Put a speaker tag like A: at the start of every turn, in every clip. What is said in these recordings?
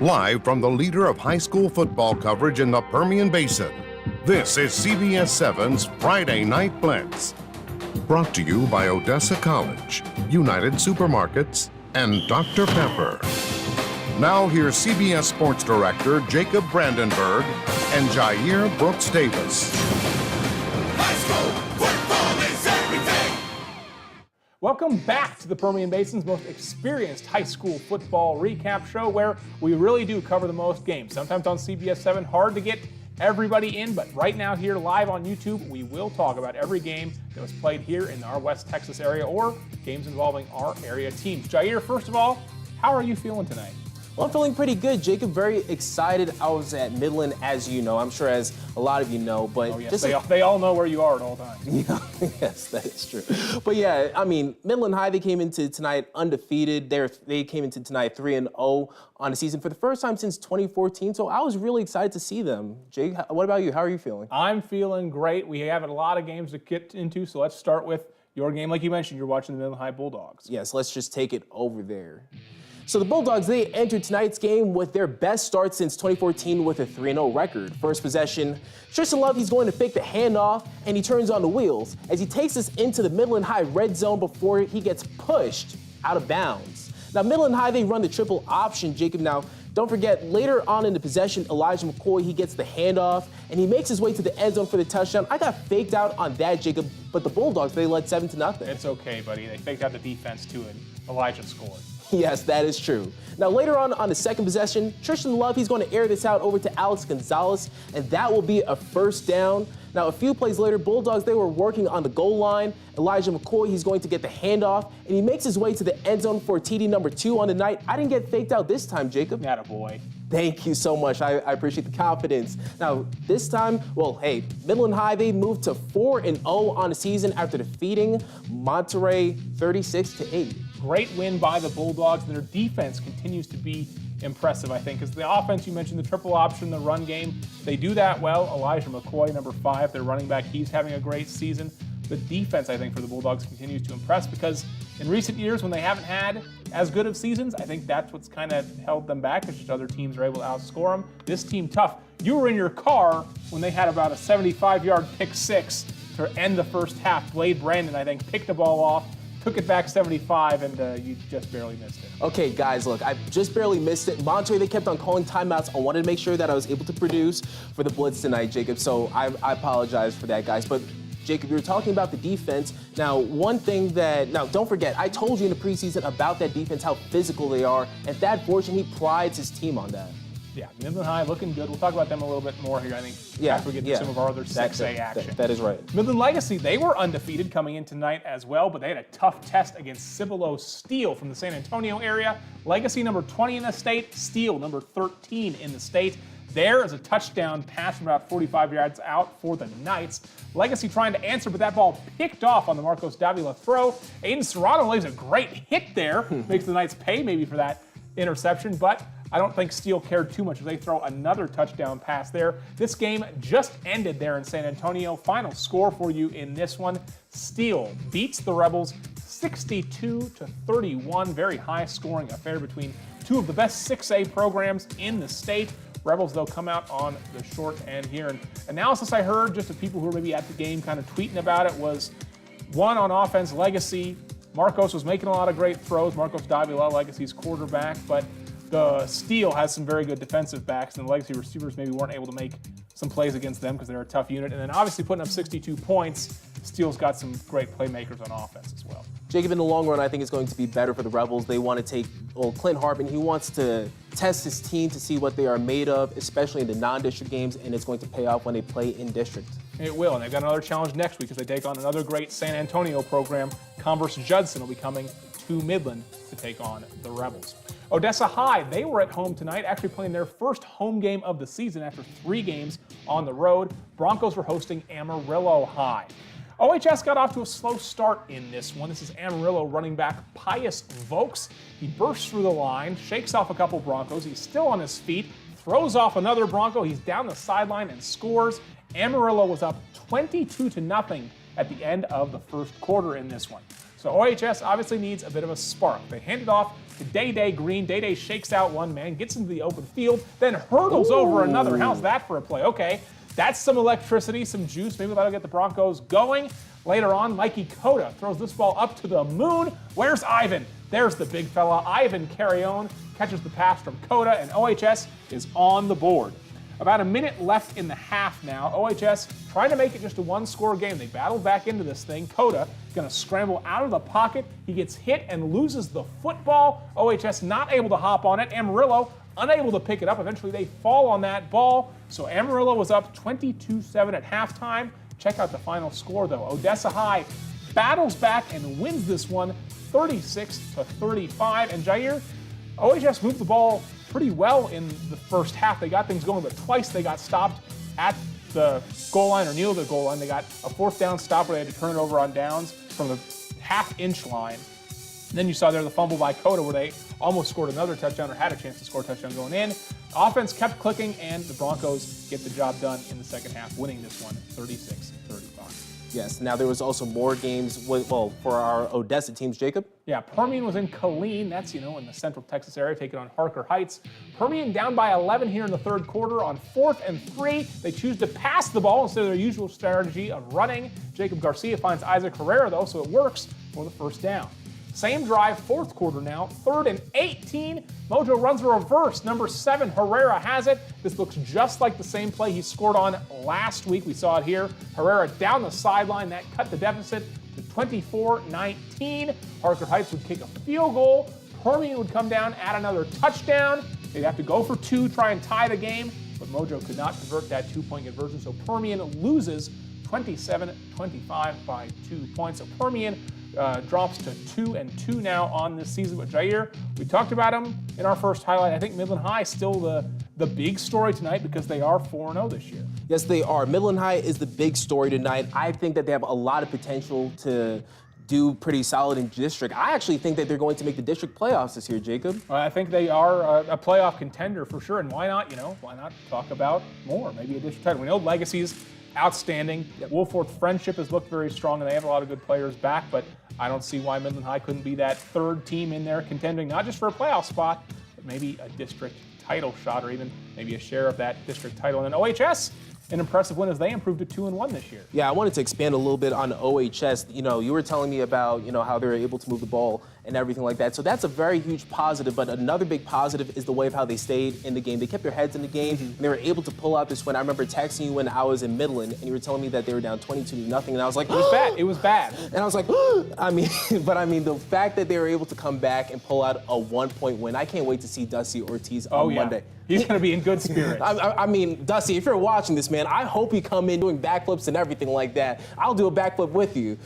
A: Live from the leader of high school football coverage in the Permian Basin, this is CBS 7's Friday Night Blitz. Brought to you by Odessa College, United Supermarkets, and Dr. Pepper. Now here's CBS Sports Director Jacob Brandenburg and Jair Brooks Davis.
B: High school football is everything!
C: Welcome back to the Permian Basin's most experienced high school football recap show, where we really do cover the most games. Sometimes on CBS 7, hard to get everybody in, but right now here live on YouTube, we will talk about every game that was played here in our West Texas area or games involving our area teams. Jair, first of all, how are you feeling tonight?
D: Well, I'm feeling pretty good, Jacob. Very excited. I was at Midland, as you know. I'm sure as a lot of you know. But
C: oh, yes, they all know where you are at all times.
D: Yeah, yes, that is true. But yeah, I mean, Midland High, they came into tonight undefeated. They came into tonight 3-0 on the season for the first time since 2014. So I was really excited to see them. Jake, what about you? How are you feeling?
C: I'm feeling great. We have a lot of games to get into, so let's start with your game. Like you mentioned, you're watching the Midland High Bulldogs.
D: Yes, let's just take it over there. So the Bulldogs, they entered tonight's game with their best start since 2014 with a 3-0 record. First possession, Tristan Love, he's going to fake the handoff, and he turns on the wheels as he takes us into the Midland High red zone before he gets pushed out of bounds. Now, Midland High, they run the triple option, Jacob. Now, don't forget, later on in the possession, Elijah McCoy, he gets the handoff, and he makes his way to the end zone for the touchdown. I got faked out on that, Jacob, but the Bulldogs, they led 7-0.
C: It's okay, buddy. They faked out the defense, too, and Elijah scored.
D: Yes, that is true. Now, later on the second possession, Tristan Love, he's going to air this out over to Alex Gonzalez, and that will be a first down. Now, a few plays later, Bulldogs, they were working on the goal line. Elijah McCoy, he's going to get the handoff, and he makes his way to the end zone for TD number 2 on the night. I didn't get faked out this time, Jacob.
C: Attaboy.
D: Thank you so much. I appreciate the confidence. Now, this time, well, hey, Midland High, they moved to 4-0 on the season after defeating Monterey 36-8.
C: Great win by the Bulldogs, and their defense continues to be impressive, I think, because the offense, you mentioned the triple option, the run game, they do that well. Elijah McCoy, number 5, their running back, he's having a great season. The defense, I think, for the Bulldogs continues to impress because in recent years when they haven't had as good of seasons, I think that's what's kind of held them back. It's just other teams are able to outscore them. This team, tough. You were in your car when they had about a 75-yard pick 6 to end the first half. Blade Brandon, I think, picked the ball off, took it back 75, and you just barely missed it.
D: Okay, guys, look, I just barely missed it. Monterey, they kept on calling timeouts. I wanted to make sure that I was able to produce for the Blitz tonight, Jacob, so I apologize for that, guys. But Jacob, you were talking about the defense. Now, one thing now, don't forget, I told you in the preseason about that defense, how physical they are, and Thad Fortune, he prides his team on that.
C: Yeah, Midland High looking good. We'll talk about them a little bit more here, I think, after we get to some of our other 6A action.
D: That is right.
C: Midland Legacy, they were undefeated coming in tonight as well, but they had a tough test against Cibolo Steele from the San Antonio area. Legacy number 20 in the state, Steele number 13 in the state. There is a touchdown pass from about 45 yards out for the Knights. Legacy trying to answer, but that ball picked off on the Marcos Davila throw. Aiden Serrano lays a great hit there, makes the Knights pay maybe for that interception, but I don't think Steele cared too much as they throw another touchdown pass there. This game just ended there in San Antonio. Final score for you in this one. Steele beats the Rebels 62-31. Very high scoring affair between two of the best 6A programs in the state. Rebels, they'll come out on the short end here. And analysis I heard just of people who were maybe at the game kind of tweeting about it was, one, on offense, Legacy. Marcos was making a lot of great throws. Marcos Davila, Legacy's quarterback, but the Steele has some very good defensive backs, and the Legacy receivers maybe weren't able to make some plays against them because they're a tough unit. And then obviously putting up 62 points, Steele's got some great playmakers on offense as well.
D: Jacob, in the long run, I think it's going to be better for the Rebels. They want to take, Clint Hartman, he wants to test his team to see what they are made of, especially in the non-district games, and it's going to pay off when they play in district.
C: It will, and they've got another challenge next week as they take on another great San Antonio program. Converse Judson will be coming to Midland to take on the Rebels. Odessa High, they were at home tonight, actually playing their first home game of the season after 3 games on the road. Broncos were hosting Amarillo High. OHS got off to a slow start in this one. This is Amarillo running back Pius Vokes. He bursts through the line, shakes off a couple Broncos. He's still on his feet, throws off another Bronco. He's down the sideline and scores. Amarillo was up 22-0 at the end of the first quarter in this one. So OHS obviously needs a bit of a spark. They hand it off to Day Green. Day shakes out one man, gets into the open field, then hurdles over another. How's that for a play? Okay, that's some electricity, some juice. Maybe that'll get the Broncos going. Later on, Mikey Cota throws this ball up to the moon. Where's Ivan? There's the big fella. Ivan Carrion catches the pass from Cota, and OHS is on the board. About a minute left in the half now. OHS trying to make it just a one-score game. They battle back into this thing. Cota going to scramble out of the pocket. He gets hit and loses the football. OHS not able to hop on it. Amarillo unable to pick it up. Eventually they fall on that ball. So Amarillo was up 22-7 at halftime. Check out the final score though. Odessa High battles back and wins this one 36-35. And Jair, OHS moved the ball pretty well in the first half. They got things going, but twice they got stopped at the goal line or near the goal line. They got a fourth down stop where they had to turn it over on downs from the half-inch line. And then you saw there the fumble by Cota where they almost scored another touchdown or had a chance to score a touchdown going in. Offense kept clicking, and the Broncos get the job done in the second half, winning this one 36-35.
D: Yes, now there was also more games, well, for our Odessa teams, Jacob.
C: Yeah, Permian was in Killeen, that's, in the central Texas area, taking on Harker Heights. Permian down by 11 here in the third quarter on 4th and 3. They choose to pass the ball instead of their usual strategy of running. Jacob Garcia finds Isaac Herrera, though, so it works for the first down. Same drive, fourth quarter now, 3rd and 18. Mojo runs a reverse. Number 7, Herrera has it. This looks just like the same play he scored on last week. We saw it here. Herrera down the sideline. That cut the deficit to 24-19. Harker Heights would kick a field goal. Permian would come down, add another touchdown. They'd have to go for 2, try and tie the game, but Mojo could not convert that 2-point conversion, so Permian loses 27-25 by 2 points. So Permian drops to 2-2 now on this season. But Jair, we talked about them in our first highlight. I think Midland High still the big story tonight because they are 4-0 this year.
D: Yes, they are. Midland High is the big story tonight. I think that they have a lot of potential to do pretty solid in district. I actually think that they're going to make the district playoffs this year, Jacob.
C: I think they are a playoff contender for sure. And why not, why not talk about more? Maybe a district title. We know Legacy's outstanding. Yep. Wolford Friendship has looked very strong, and they have a lot of good players back, but I don't see why Midland High couldn't be that third team in there contending, not just for a playoff spot, but maybe a district title shot or even maybe a share of that district title. And then OHS, an impressive win as they improved to 2-1 this year.
D: Yeah, I wanted to expand a little bit on OHS. You were telling me about, how they were able to move the ball and everything like that. So that's a very huge positive, but another big positive is the way of how they stayed in the game. They kept their heads in the game, and they were able to pull out this win. I remember texting you when I was in Midland, and you were telling me that they were down 22-0, and I was like,
C: it was bad. It was bad.
D: And I was like, the fact that they were able to come back and pull out a 1-point win, I can't wait to see Dusty Ortiz on Monday.
C: He's going to be in good spirits.
D: Dusty, if you're watching this, man, I hope you come in doing backflips and everything like that. I'll do a backflip with you.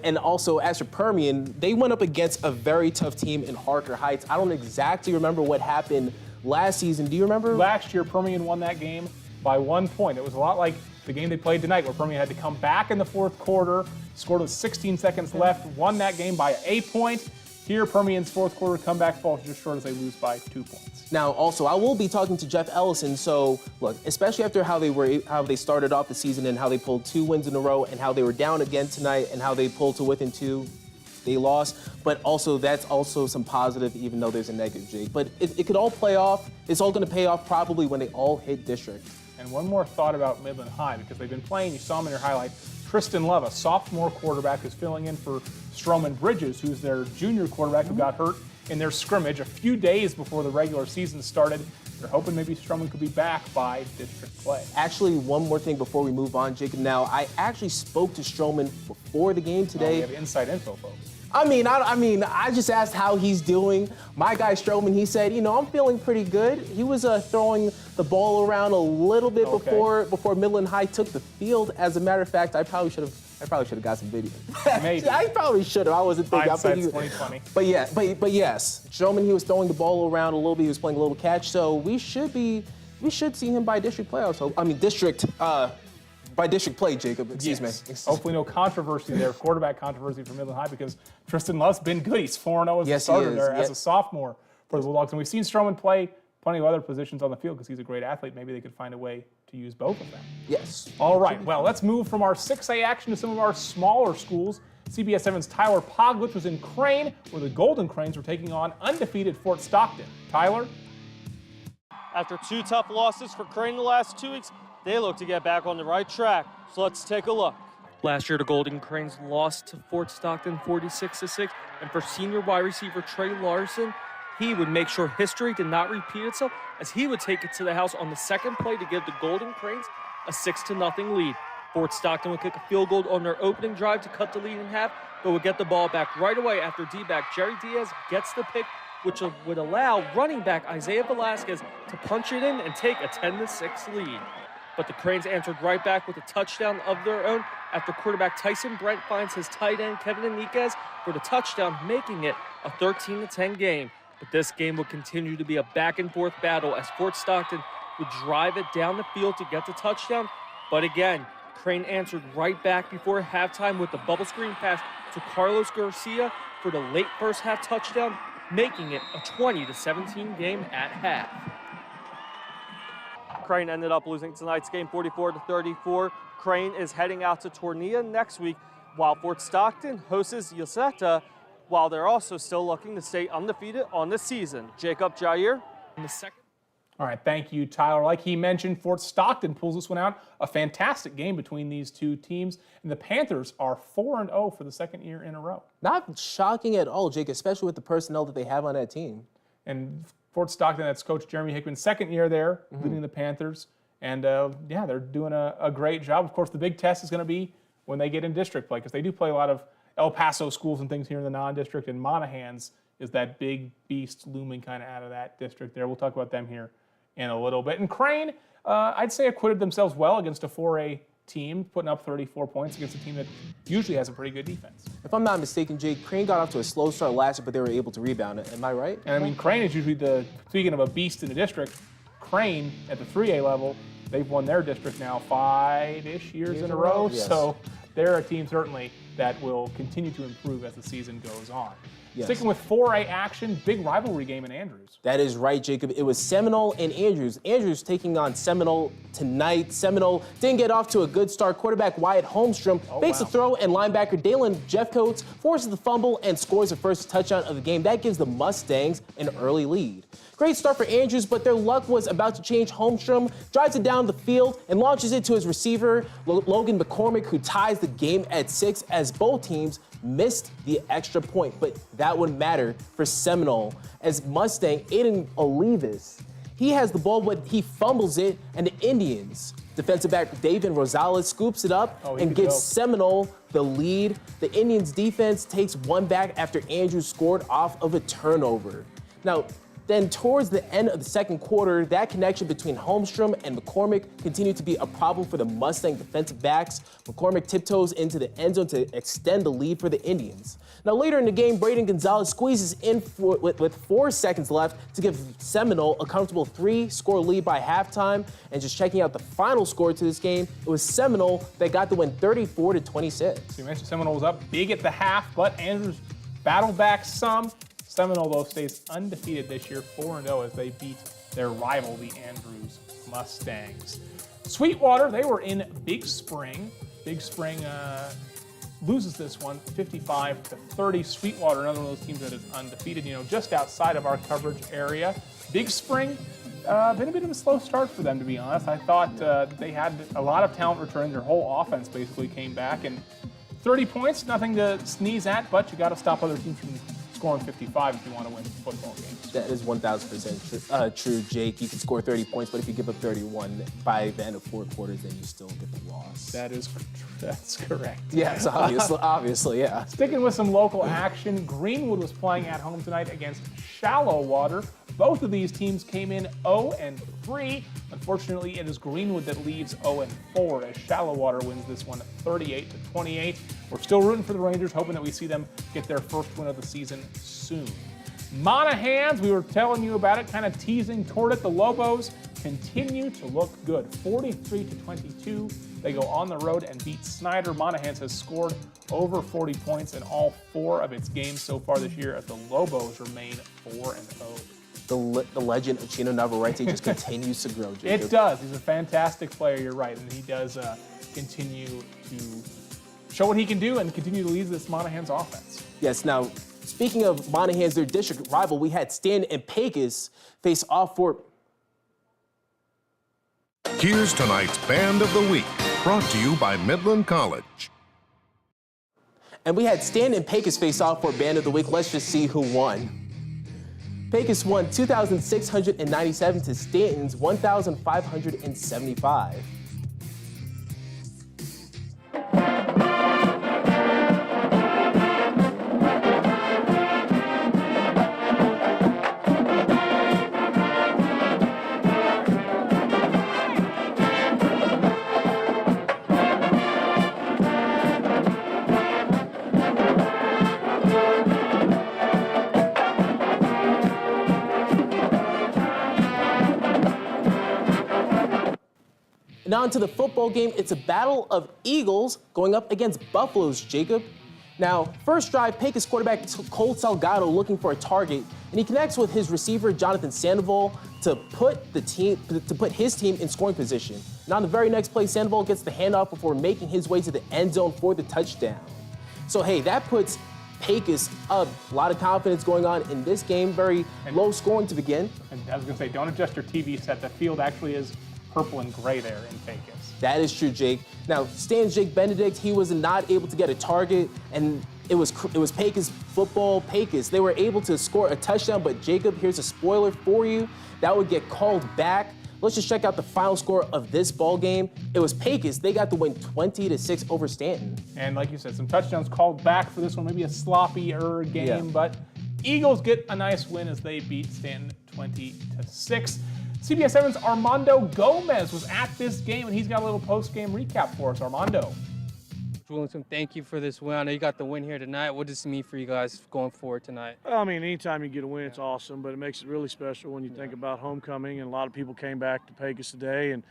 D: And also, as for Permian, they went up against a very tough team in Harker Heights. I don't exactly remember what happened last season. Do you remember?
C: Last year, Permian won that game by 1 point. It was a lot like the game they played tonight, where Permian had to come back in the fourth quarter, scored with 16 seconds left, won that game by a point. Here, Permian's fourth quarter comeback falls just short as they lose by 2 points.
D: Now, also, I will be talking to Jeff Ellison. So, look, especially after how they started off the season and how they pulled 2 wins in a row and how they were down again tonight and how they pulled to within 2, they lost. But also, that's also some positive, even though there's a negative, Jake. But it could all play off. It's all going to pay off probably when they all hit district.
C: And one more thought about Midland High, because they've been playing, you saw him in your highlight, Tristan Love, a sophomore quarterback who's filling in for Stroman Bridges, who's their junior quarterback who got hurt in their scrimmage a few days before the regular season started. They're hoping maybe Stroman could be back by district play.
D: Actually, one more thing before we move on, Jacob. Now, I actually spoke to Stroman before the game today.
C: We have inside info, folks.
D: I just asked how he's doing. My guy Stroman, he said, I'm feeling pretty good. He was throwing the ball around a little bit before Midland High took the field. As a matter of fact, I probably should have got some video.
C: Maybe.
D: I probably should have. I wasn't thinking.
C: Hindsight's 2020.
D: But yes, Stroman, he was throwing the ball around a little bit. He was playing a little catch. So we should see him by district playoffs. By district play, Jacob. Excuse me.
C: Hopefully no controversy there, quarterback controversy for Midland High, because Tristan Love's been good. He's 4-0 as a starter there as a sophomore for the Bulldogs. And we've seen Stroman play plenty of other positions on the field because he's a great athlete. Maybe they could find a way to use both of them.
D: Yes.
C: All right, well, let's move from our 6A action to some of our smaller schools. CBS 7's Tyler Poglich was in Crane, where the Golden Cranes were taking on undefeated Fort Stockton. Tyler?
E: After 2 tough losses for Crane the last 2 weeks, they look to get back on the right track. So let's take a look.
F: Last year, the Golden Cranes lost to Fort Stockton 46-6, and for senior wide receiver Trey Larson, he would make sure history did not repeat itself, as he would take it to the house on the second play to give the Golden Cranes a 6-0 lead. Fort Stockton would kick a field goal on their opening drive to cut the lead in half, but would get the ball back right away after D-back Jerry Diaz gets the pick, which would allow running back Isaiah Velasquez to punch it in and take a 10-6 lead. But the Cranes answered right back with a touchdown of their own after quarterback Tyson Brent finds his tight end Kevin Enriquez for the touchdown, making it a 13-10 game. But this game would continue to be a back-and-forth battle as Fort Stockton would drive it down the field to get the touchdown. But again, Crane answered right back before halftime with the bubble screen pass to Carlos Garcia for the late first half touchdown, making it a 20-17 game at half.
E: Crane ended up losing tonight's game 44-34. Crane is heading out to Tornilla next week, while Fort Stockton hosts Odessa, while they're also still looking to stay undefeated on the season. Jacob Jair in the second.
C: All right, thank you, Tyler. Like he mentioned, Fort Stockton pulls this one out. A fantastic game between these two teams, and the Panthers are 4-0 for the second year in a row.
D: Not shocking at all, Jake, especially with the personnel that they have on that team.
C: And Fort Stockton, that's Coach Jeremy Hickman's second year there, leading the Panthers. And yeah, they're doing a great job. Of course, the big test is going to be when they get in district play, because they do play a lot of El Paso schools and things here in the non-district, and Monahans is that big beast looming kind of out of that district there. We'll talk about them here in a little bit. And Crane, I'd say, acquitted themselves well against a 4A team, putting up 34 points against a team that usually has a pretty good defense.
D: If I'm not mistaken, Jake, Crane got off to a slow start last year, but they were able to rebound it. Am I right?
C: And I mean, Crane is usually speaking of a beast in the district, Crane at the 3A level, they've won their district now 5-ish years in a row.
D: Yes.
C: So they're a team certainly that will continue to improve as the season goes on. Yes. Sticking with 4A action, big rivalry game in Andrews.
D: That is right, Jacob. It was Seminole and Andrews. Andrews taking on Seminole tonight. Seminole didn't get off to a good start. Quarterback Wyatt Holmstrom fakes a throw, and linebacker Dalen Jeffcoats forces the fumble and scores the first touchdown of the game. That gives the Mustangs an early lead. Great start for Andrews, but their luck was about to change. Holmstrom drives it down the field and launches it to his receiver, Logan McCormick, who ties the game at 6 as both teams missed the extra point. But that wouldn't matter for Seminole, as Mustang Aiden Olivas, he has the ball, but he fumbles it, and the Indians defensive back David Rosales scoops it up and gives Seminole the lead. The Indians defense takes one back after Andrews scored off of a turnover. Now, then towards the end of the second quarter, that connection between Holmstrom and McCormick continued to be a problem for the Mustang defensive backs. McCormick tiptoes into the end zone to extend the lead for the Indians. Now later in the game, Braden Gonzalez squeezes in with 4 seconds left to give Seminole a comfortable 3-score lead by halftime. And just checking out the final score to this game, it was Seminole that got the win 34-26.
C: So you mentioned Seminole was up big at the half, but Andrews battled back some. Seminole, though, stays undefeated this year, 4-0, as they beat their rival, the Andrews Mustangs. Sweetwater, they were in Big Spring. Big Spring loses this one, 55-30. Sweetwater, another one of those teams that is undefeated, just outside of our coverage area. Big Spring, been a bit of a slow start for them, to be honest. I thought they had a lot of talent returning. Their whole offense basically came back, and 30 points, nothing to sneeze at, but you got to stop other teams from scoring 55 if you want to win football games.
D: That is 1,000% true, Jake. You can score 30 points, but if you give up 31 by the end of 4 quarters, then you still get the loss.
C: That's correct.
D: Yes, obviously, yeah.
C: Sticking with some local action, Greenwood was playing at home tonight against Shallow Water. Both of these teams came in 0-3. Unfortunately, it is Greenwood that leaves 0-4 as Shallow Water wins this one 38-28. We're still rooting for the Rangers, hoping that we see them get their first win of the season soon. Monahans, we were telling you about it, kind of teasing toward it. The Lobos continue to look good. 43-22. They go on the road and beat Snyder. Monahans has scored over 40 points in all 4 of its games so far this year, as the Lobos remain 4-0.
D: The legend of Chino Navarrete just continues to grow, Jacob.
C: It does. He's a fantastic player, you're right, and he does continue to show what he can do and continue to lead this Monahan's offense.
D: Yes, now, speaking of Monahan's, their district rival, we had Stanton and Pecos face off for...
A: Here's tonight's Band of the Week, brought to you by Midland College.
D: And we had Stanton and Pecos face off for Band of the Week. Let's just see who won. Pecos won 2,697 to Stanton's 1,575. Now into the football game, it's a battle of Eagles going up against Buffaloes, Jacob. Now, first drive, Pecos quarterback Cole Salgado looking for a target, and he connects with his receiver Jonathan Sandoval to put his team in scoring position. Now on the very next play, Sandoval gets the handoff before making his way to the end zone for the touchdown. So hey, that puts Pecos up. A lot of confidence going on in this game, very low scoring to begin.
C: And I was gonna say, don't adjust your TV set. The field actually is purple and gray there in Pecos.
D: That is true, Jake. Now, Stan's Jake Benedict, he was not able to get a target, and it was Pecos football. Pecos, they were able to score a touchdown, but Jacob, here's a spoiler for you. That would get called back. Let's just check out the final score of this ball game. It was Pecos. They got the win 20-6 over Stanton.
C: And like you said, some touchdowns called back for this one. Maybe a sloppier game, but Eagles get a nice win as they beat Stanton 20-6. CBS 7's Armando Gomez was at this game, and he's got a little post-game recap for us. Armando.
G: Williamson, thank you for this win. I know you got the win here tonight. What does this mean for you guys going forward tonight?
H: I mean, anytime you get a win, it's awesome, but it makes it really special when you think about homecoming. And a lot of people came back to Pecos today, and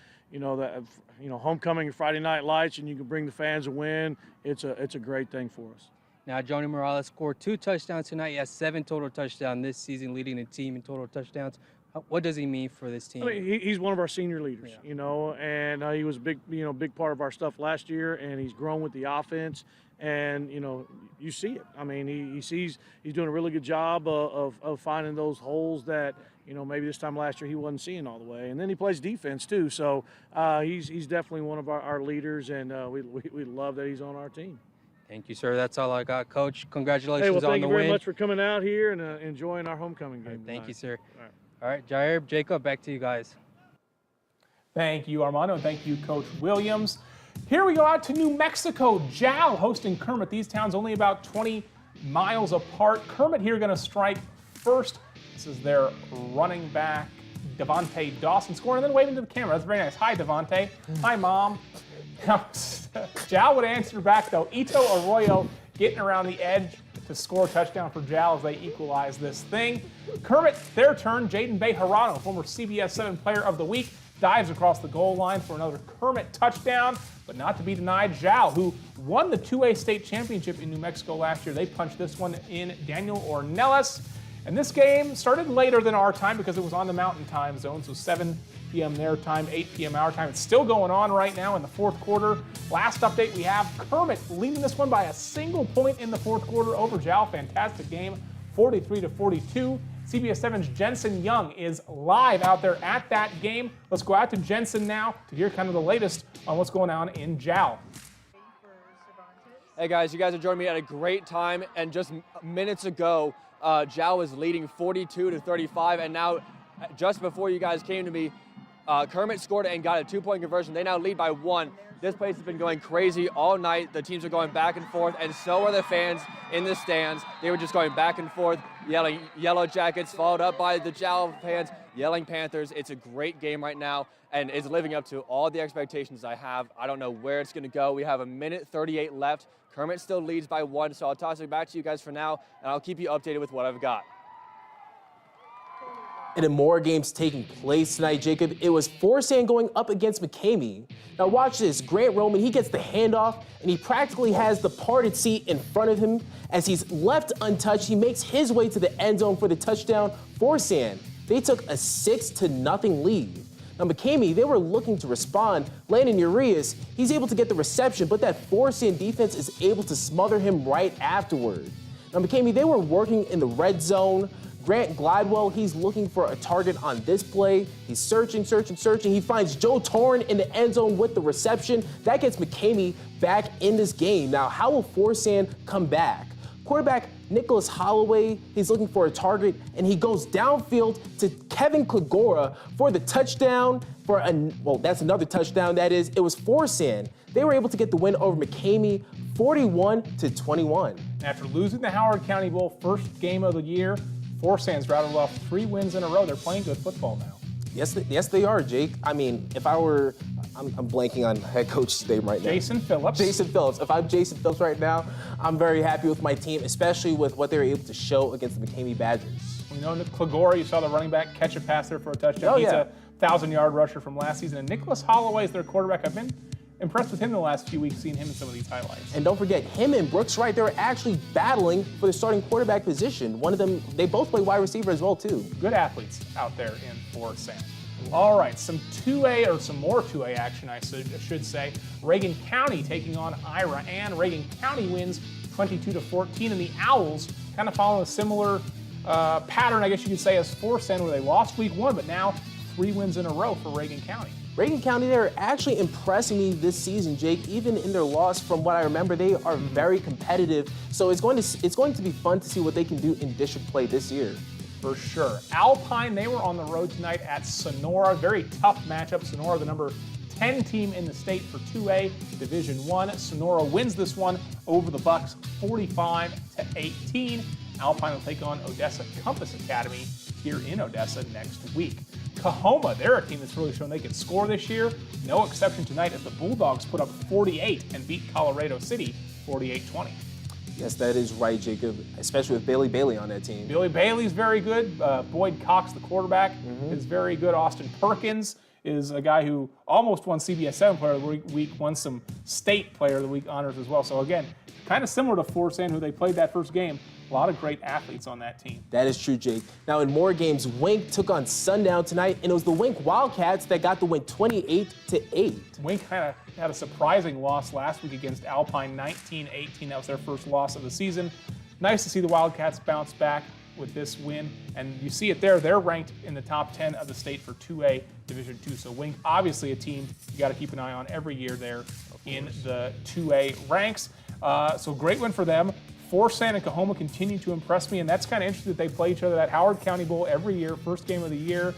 H: homecoming and Friday Night Lights, and you can bring the fans a win. It's a great thing for us.
G: Now, Johnny Morales scored 2 touchdowns tonight. He has 7 total touchdowns this season, leading the team in total touchdowns. What does he mean for this team?
H: I mean, he's one of our senior leaders, and he was a big part of our stuff last year, and he's grown with the offense, and you see it. I mean, he's doing a really good job of finding those holes that maybe this time last year he wasn't seeing all the way, and then he plays defense too. So he's definitely one of our leaders, and we love that he's on our team.
G: Thank you, sir. That's all I got, Coach. Congratulations on the win.
H: Thank you very much for coming out here and enjoying our homecoming game.
G: Thank you, sir. All right, Jair, Jacob, back to you guys.
C: Thank you, Armando, and thank you, Coach Williams. Here we go out to New Mexico. Jal hosting Kermit. These towns only about 20 miles apart. Kermit here going to strike first. This is their running back, Devontae Dawson, scoring and then waving to the camera. That's very nice. Hi, Devontae. Hi, Mom. Jal would answer back, though. Ito Arroyo getting around the edge to score a touchdown for Jal as they equalize this thing. Kermit, their turn. Jaden Bejarano, former CBS 7 Player of the Week, dives across the goal line for another Kermit touchdown, but not to be denied. Jal, who won the 2A state championship in New Mexico last year, they punched this one in. Daniel Ornelas. And this game started later than our time because it was on the Mountain Time Zone, so 7 p.m. their time, 8 p.m. our time. It's still going on right now in the fourth quarter. Last update, we have Kermit leading this one by a single point in the fourth quarter over Jal. Fantastic game, 43-42. CBS 7's Jensen Young is live out there at that game. Let's go out to Jensen now to hear kind of the latest on what's going on in Jal.
I: Hey guys, you guys are joining me at a great time, and just minutes ago, Jal was leading 42-35, and now just before you guys came to me, Kermit scored and got a 2-point conversion. They now lead by 1. This place has been going crazy all night. The teams are going back and forth, and so are the fans in the stands. They were just going back and forth, yelling Yellow Jackets, followed up by the Jal fans yelling Panthers. It's a great game right now, and it's living up to all the expectations I have. I don't know where it's going to go. We have 1:38 left. Kermit still leads by 1, so I'll toss it back to you guys for now, and I'll keep you updated with what I've got.
D: And in more games taking place tonight, Jacob, it was Forsan going up against McCamey. Now watch this, Grant Roman, he gets the handoff, and he practically has the parted seat in front of him. As he's left untouched, he makes his way to the end zone for the touchdown. Forsan, they took a 6-0 lead. Now, McCamey, they were looking to respond. Landon Urias, he's able to get the reception, but that Forsan defense is able to smother him right afterward. Now, McCamey, they were working in the red zone. Grant Glidewell, he's looking for a target on this play. He's searching. He finds Joe Torn in the end zone with the reception. That gets McCamey back in this game. Now, how will Forsan come back? Quarterback Nicholas Holloway, he's looking for a target, and he goes downfield to Kevin Kligora for the touchdown. That's another touchdown, that is. It was Forsan. They were able to get the win over McCamey, 41-21.
C: After losing the Howard County Bowl first game of the year, Forsan's rattled off 3 wins in a row. They're playing good football now.
D: Yes, they are, Jake. I mean, if I were, I'm blanking on head coach's name right now.
C: Jason Phillips.
D: If I'm Jason Phillips right now, I'm very happy with my team, especially with what they were able to show against the McCamey Badgers.
C: You know, Nick Kligora, you saw the running back catch a pass there for a touchdown.
D: Oh,
C: He's
D: yeah.
C: a 1,000-yard rusher from last season. And Nicholas Holloway is their quarterback. I've been impressed with him the last few weeks, seeing him in some of these highlights.
D: And don't forget, him and Brooks Wright, they were actually battling for the starting quarterback position. One of them, they both play wide receiver as well, too.
C: Good athletes out there in Forsan. All right, some 2A or some more 2A action, I should say. Reagan County taking on Ira, and Reagan County wins 22-14, and the Owls kind of follow a similar pattern, I guess you could say, as Forsan, where they lost week 1, but now 3 wins in a row for Reagan County.
D: Reagan County, they're actually impressing me this season, Jake. Even in their loss, from what I remember, they are very competitive. So it's going to be fun to see what they can do in district play this year.
C: For sure. Alpine, they were on the road tonight at Sonora. Very tough matchup. Sonora, the number 10 team in the state for 2A Division I. Sonora wins this one over the Bucks 45-18. Alpine will take on Odessa Compass Academy here in Odessa next week. Coahoma, they're a team that's really shown they can score this year. No exception tonight as the Bulldogs put up 48 and beat Colorado City 48-20.
D: Yes, that is right, Jacob, especially with Bailey Bailey on that team.
C: Billy Bailey's very good. Boyd Cox, the quarterback, is very good. Austin Perkins is a guy who almost won CBS 7 Player of the Week, won some State Player of the Week honors as well. So again, kind of similar to Forsan, who they played that first game. A lot of great athletes on that team.
D: That is true, Jake. Now, in more games, Wink took on Sundown tonight, and it was the Wink Wildcats that got the win 28-8.
C: Wink kind of had a surprising loss last week against Alpine, 19-18. That was their first loss of the season. Nice to see the Wildcats bounce back with this win, and you see it there. They're ranked in the top 10 of the state for 2A Division II. So Wink, obviously a team you got to keep an eye on every year there in the 2A ranks. So great win for them. Forsan and Coahoma continue to impress me, and that's kind of interesting that they play each other. That Howard County Bowl every year, first game of the year.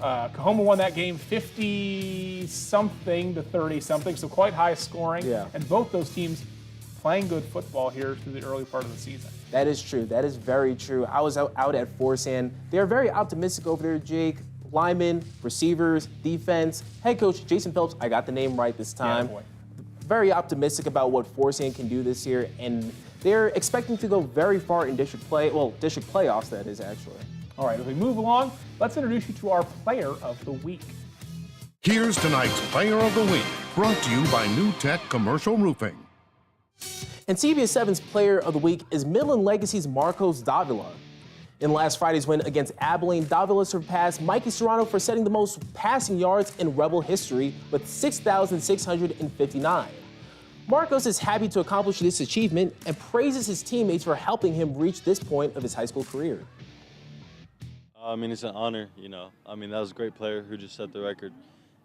C: Coahoma won that game 50-something to 30-something, so quite high scoring.
D: Yeah.
C: And both those teams playing good football here through the early part of the season.
D: That is true. That is very true. I was out at Forsan. They're very optimistic over there, Jake. Linemen, receivers, defense. Head coach Jason Phillips, I got the name right this time.
C: Yeah, boy.
D: Very optimistic about what Forsan can do this year, and they're expecting to go very far in district playoffs, that is, actually.
C: All right, as we move along, let's introduce you to our Player of the Week.
A: Here's tonight's Player of the Week, brought to you by New Tech Commercial Roofing.
D: And CBS 7's Player of the Week is Midland Legacy's Marcos Davila. In last Friday's win against Abilene, Davila surpassed Mikey Serrano for setting the most passing yards in Rebel history with 6,659. Marcos is happy to accomplish this achievement and praises his teammates for helping him reach this point of his high school career.
J: I mean, it's an honor, you know. I mean, that was a great player who just set the record.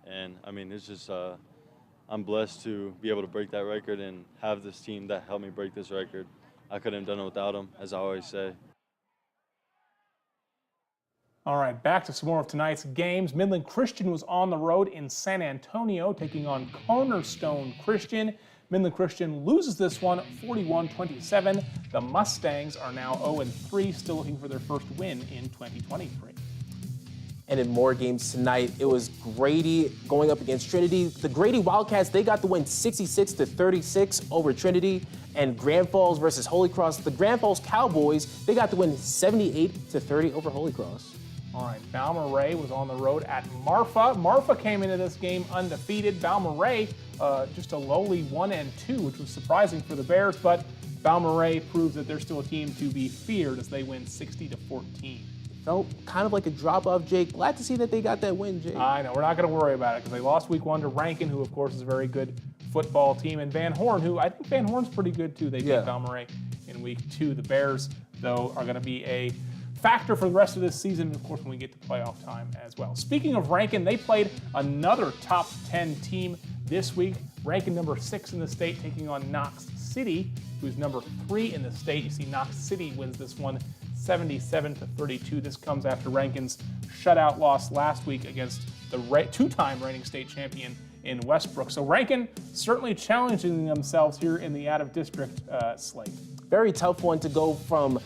J: And, I mean, it's just, I'm blessed to be able to break that record and have this team that helped me break this record. I couldn't have done it without them, as I always say.
C: All right, back to some more of tonight's games. Midland Christian was on the road in San Antonio, taking on Cornerstone Christian. Midland Christian loses this one 41-27. The Mustangs are now 0-3, still looking for their first win in 2023.
D: And in more games tonight, it was Grady going up against Trinity. The Grady Wildcats, they got the win 66-36 over Trinity. And Grand Falls versus Holy Cross, the Grand Falls Cowboys, they got the win 78-30 over Holy Cross.
C: All right, Balmorhea was on the road at Marfa. Marfa came into this game undefeated. Balmorhea just a lowly 1-2, which was surprising for the Bears, but Balmorhea proves that they're still a team to be feared as they win 60-14.
D: felt kind of like a drop-off, Jake. Glad to see that they got that win, Jake.
C: I know, we're not going to worry about it because they lost week 1 to Rankin, who of course is a very good football team, and Van Horn, who I think Van Horn's pretty good too. They beat Monterey in week 2. The Bears, though, are going to be a factor for the rest of this season, and of course when we get to playoff time as well. Speaking of Rankin, they played another top 10 team this week. Rankin number 6 in the state taking on Knox City, who's number 3 in the state. You see Knox City wins this one 77-32. This comes after Rankin's shutout loss last week against the 2-time reigning state champion in Westbrook. So Rankin certainly challenging themselves here in the out-of-district slate.
D: Very tough one to go from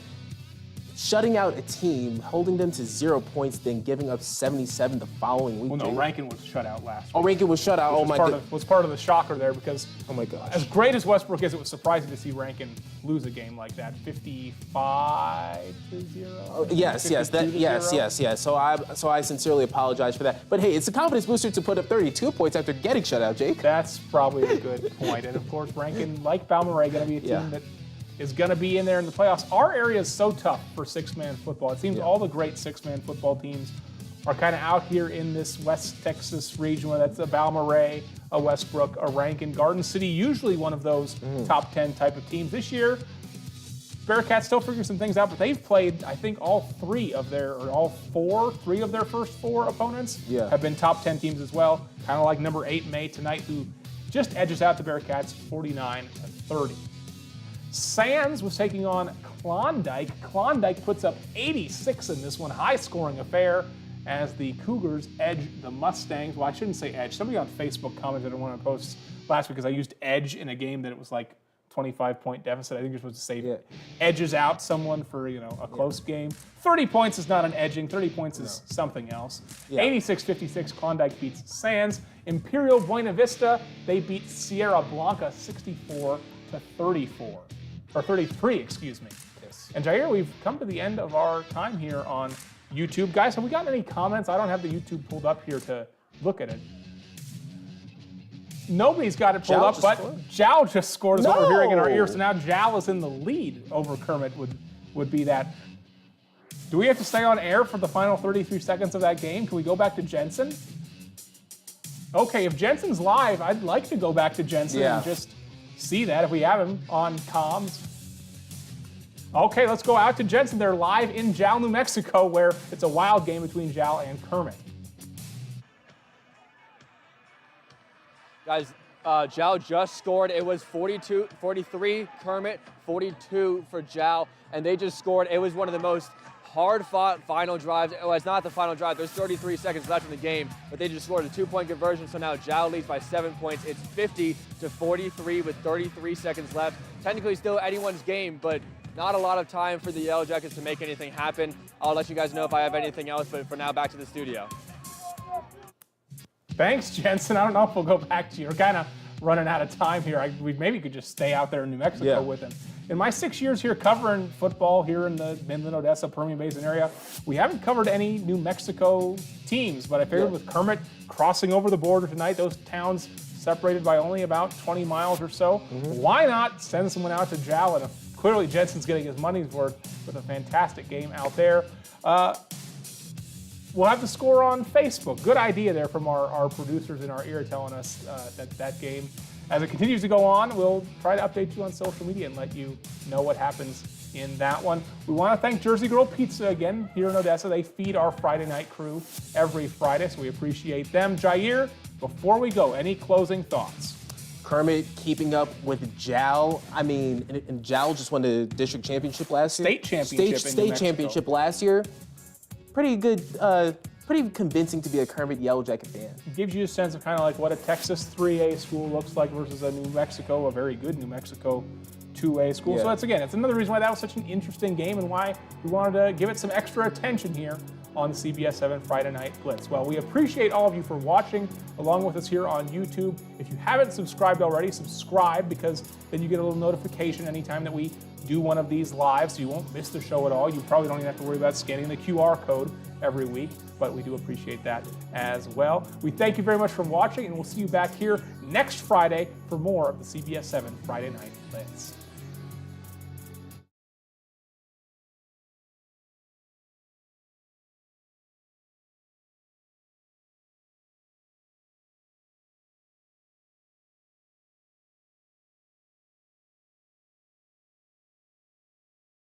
D: shutting out a team, holding them to 0 points, then giving up 77 the following week.
C: Well, no, Rankin was shut out last week.
D: Oh, Rankin was shut out. Oh, my God.
C: Was part of the shocker there because,
D: oh my gosh,
C: as great as Westbrook is, it was surprising to see Rankin lose a game like that, 55-0.
D: Oh, yes. So I sincerely apologize for that. But hey, it's a confidence booster to put up 32 points after getting shut out, Jake.
C: That's probably a good point. And of course, Rankin, like Balmoral, going to be a team that is going to be in there in the playoffs. Our area is so tough for 6-man football. It seems all the great 6-man football teams are kind of out here in this West Texas region, whether that's a Balmoral, a Westbrook, a Rankin. Garden City, usually one of those top 10 type of teams. This year, Bearcats still figuring some things out, but they've played, I think, three of their first 4 opponents have been top 10 teams as well. Kind of like number 8 May tonight, who just edges out the Bearcats 49-30. Sands was taking on Klondike. Klondike puts up 86 in this one, high-scoring affair as the Cougars edge the Mustangs. Well, I shouldn't say edge. Somebody on Facebook commented on one of the posts last week because I used edge in a game that it was like 25-point deficit. I think you're supposed to say edges out someone for a close game. 30 points is not an edging. 30 points is something else. 86-56, Klondike beats Sands. Imperial Buena Vista, they beat Sierra Blanca 64-34. Or 33, excuse me.
D: Yes.
C: And Jair, we've come to the end of our time here on YouTube. Guys, have we gotten any comments? I don't have the YouTube pulled up here to look at it. Nobody's got it pulled up, but Jow just scored is what we're hearing in our ears. So now Jow is in the lead over Kermit would be that. Do we have to stay on air for the final 33 seconds of that game? Can we go back to Jensen? Okay, if Jensen's live, I'd like to go back to Jensen and just see that if we have him on comms. Okay, let's go out to Jensen. They're live in Jow, New Mexico, where it's a wild game between Jow and Kermit.
I: Guys, Jow just scored. It was 43 Kermit, 42 for Jow, and they just scored. It was one of the most hard-fought final drives. Oh, it's not the final drive. There's 33 seconds left in the game, but they just scored a 2-point conversion, so now Jow leads by 7 points. It's 50-43 with 33 seconds left. Technically still anyone's game, but not a lot of time for the Yellow Jackets to make anything happen. I'll let you guys know if I have anything else, but for now, back to the studio.
C: Thanks, Jensen. I don't know if we'll go back to you. We're kind of running out of time here. We maybe could just stay out there in New Mexico with him. In my 6 years here covering football here in the Midland, Odessa, Permian Basin area, we haven't covered any New Mexico teams, but I figured with Kermit crossing over the border tonight, those towns separated by only about 20 miles or so, why not send someone out to Jow? And clearly Jensen's getting his money's worth with a fantastic game out there. We'll have the score on Facebook. Good idea there from our producers in our ear telling us that game. As it continues to go on, we'll try to update you on social media and let you know what happens in that one. We want to thank Jersey Girl Pizza again here in Odessa. They feed our Friday night crew every Friday, so we appreciate them. Jair, before we go, any closing thoughts?
D: Kermit keeping up with Jow. I mean, and Jow just won the district championship last year.
C: State championship
D: last year. Pretty good, pretty convincing to be a Kermit Yellow Jacket fan.
C: It gives you a sense of kind of like what a Texas 3A school looks like versus a New Mexico, a very good New Mexico 2A school. So that's another reason why that was such an interesting game and why we wanted to give it some extra attention here on the CBS 7 Friday Night Blitz. Well, we appreciate all of you for watching along with us here on YouTube. If you haven't subscribed already, subscribe, because then you get a little notification anytime that we do one of these live, so you won't miss the show at all. You probably don't even have to worry about scanning the QR code every week, but we do appreciate that as well. We thank you very much for watching, and we'll see you back here next Friday for more of the CBS 7 Friday Night Blitz.